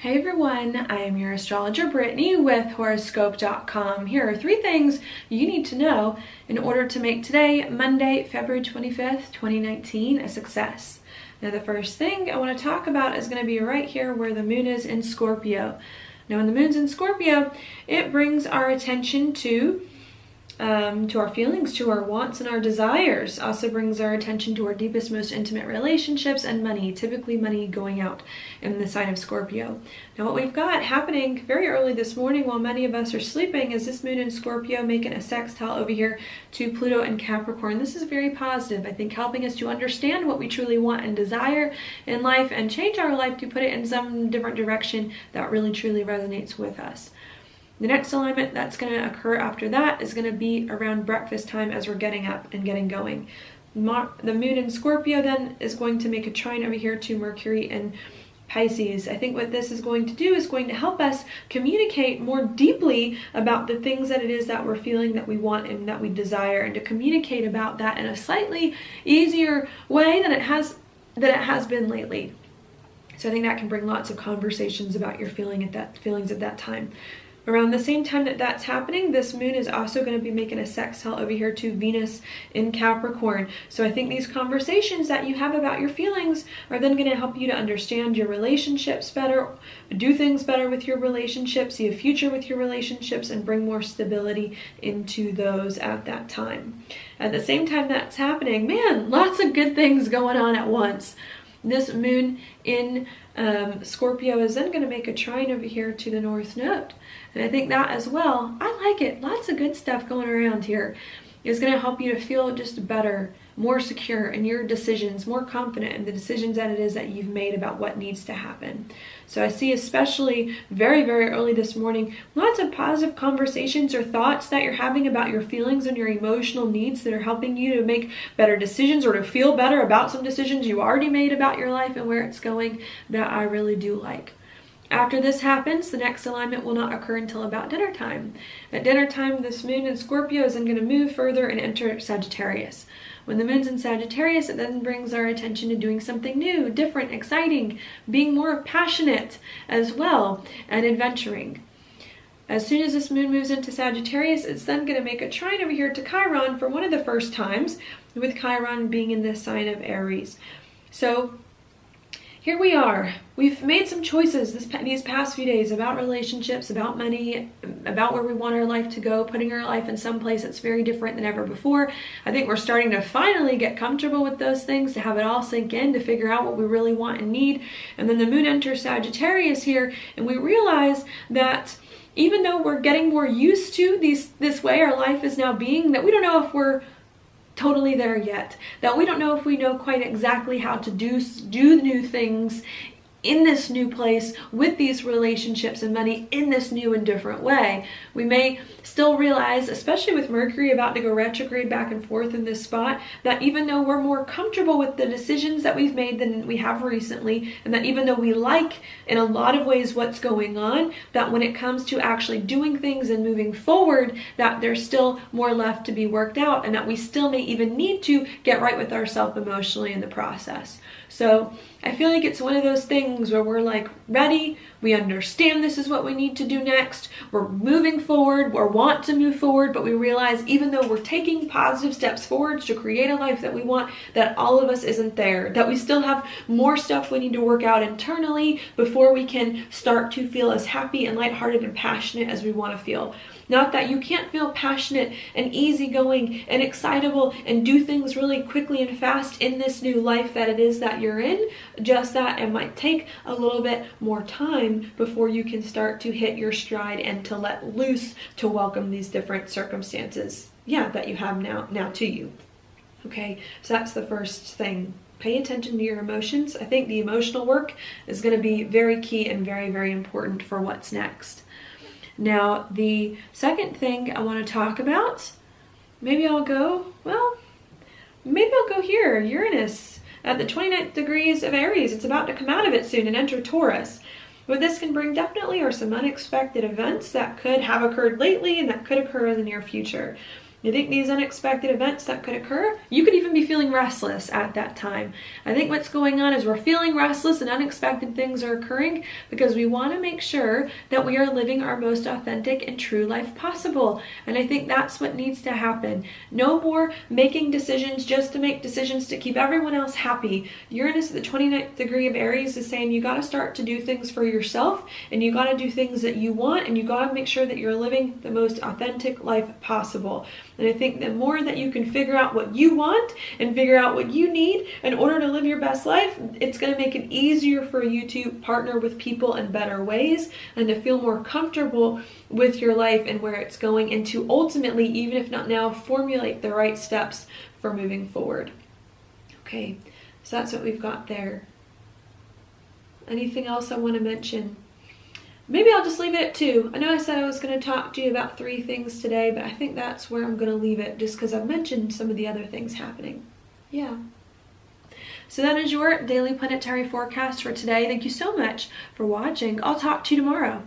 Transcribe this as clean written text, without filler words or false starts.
Hey everyone, I am your astrologer Brittany with Horoscope.com. Here are 3 things you need to know in order to make today, Monday, February 25th, 2019, a success. Now the first thing I want to talk about is going to be right here where the moon is in Scorpio. Now when the moon's in Scorpio, it brings our attention to our feelings, to our wants and our desires. Also brings our attention to our deepest, most intimate relationships and money, typically money going out in the sign of Scorpio. Now what we've got happening very early this morning while many of us are sleeping is this moon in Scorpio making a sextile over here to Pluto and Capricorn. This is very positive, I think, helping us to understand what we truly want and desire in life and change our life to put it in some different direction that really truly resonates with us. The next alignment that's going to occur after that is going to be around breakfast time as we're getting up and getting going. The moon in Scorpio then is going to make a trine over here to Mercury and Pisces. I think what this is going to do is going to help us communicate more deeply about the things that it is that we're feeling, that we want and that we desire, and to communicate about that in a slightly easier way than it has been lately. So I think that can bring lots of conversations about your feelings at that time. Around the same time that that's happening, this moon is also going to be making a sextile over here to Venus in Capricorn. So I think these conversations that you have about your feelings are then going to help you to understand your relationships better, do things better with your relationships, see a future with your relationships, and bring more stability into those at that time. At the same time that's happening, man, lots of good things going on at once. This moon in Scorpio is then going to make a trine over here to the North Node. And I think that as well, I like it. Lots of good stuff going around here. It's going to help you to feel just better, more secure in your decisions, more confident in the decisions that it is that you've made about what needs to happen. So I see, especially very, very early this morning, lots of positive conversations or thoughts that you're having about your feelings and your emotional needs that are helping you to make better decisions or to feel better about some decisions you already made about your life and where it's going, that I really do like. After this happens, the next alignment will not occur until about dinner time. At dinner time, this moon in Scorpio is then going to move further and enter Sagittarius. When the moon's in Sagittarius, it then brings our attention to doing something new, different, exciting, being more passionate as well, and adventuring. As soon as this moon moves into Sagittarius, it's then going to make a trine over here to Chiron for one of the first times, with Chiron being in the sign of Aries. So here we are. We've made some choices these past few days about relationships, about money, about where we want our life to go, putting our life in some place that's very different than ever before. I think we're starting to finally get comfortable with those things, to have it all sink in, to figure out what we really want and need. And then the moon enters Sagittarius here, and we realize that even though we're getting more used to this way our life is now being, that we don't know if we're totally there yet, that we don't know if we know quite exactly how to do new things in this new place with these relationships and money in this new and different way. We may still realize, especially with Mercury about to go retrograde back and forth in this spot, that even though we're more comfortable with the decisions that we've made than we have recently, and that even though we like in a lot of ways what's going on, that when it comes to actually doing things and moving forward, that there's still more left to be worked out, and that we still may even need to get right with ourselves emotionally in the process. So I feel like it's one of those things where we're like ready, we understand this is what we need to do next, we're moving forward, or want to move forward, but we realize even though we're taking positive steps forward to create a life that we want, that all of us isn't there, that we still have more stuff we need to work out internally before we can start to feel as happy and lighthearted and passionate as we want to feel. Not that you can't feel passionate and easygoing and excitable and do things really quickly and fast in this new life that it is that you're in, just that it might take a little bit more time before you can start to hit your stride and to let loose, to welcome these different circumstances, that you have now to you. Okay, so that's the first thing. Pay attention to your emotions. I think the emotional work is going to be very key and very, very important for what's next. Now, the second thing I want to talk about, maybe I'll go here, Uranus, at the 29th degrees of Aries. It's about to come out of it soon and enter Taurus. What this can bring definitely are some unexpected events that could have occurred lately and that could occur in the near future. I think these unexpected events that could occur, you could even be feeling restless at that time. I think what's going on is we're feeling restless and unexpected things are occurring because we want to make sure that we are living our most authentic and true life possible. And I think that's what needs to happen. No more making decisions just to make decisions to keep everyone else happy. Uranus at the 29th degree of Aries is saying you got to start to do things for yourself, and you got to do things that you want, and you got to make sure that you're living the most authentic life possible. And I think the more that you can figure out what you want and figure out what you need in order to live your best life, it's going to make it easier for you to partner with people in better ways and to feel more comfortable with your life and where it's going, and to ultimately, even if not now, formulate the right steps for moving forward. Okay, so that's what we've got there. Anything else I want to mention? Maybe I'll just leave it at 2. I know I said I was going to talk to you about 3 things today, but I think that's where I'm going to leave it, just because I've mentioned some of the other things happening. Yeah. So that is your daily planetary forecast for today. Thank you so much for watching. I'll talk to you tomorrow.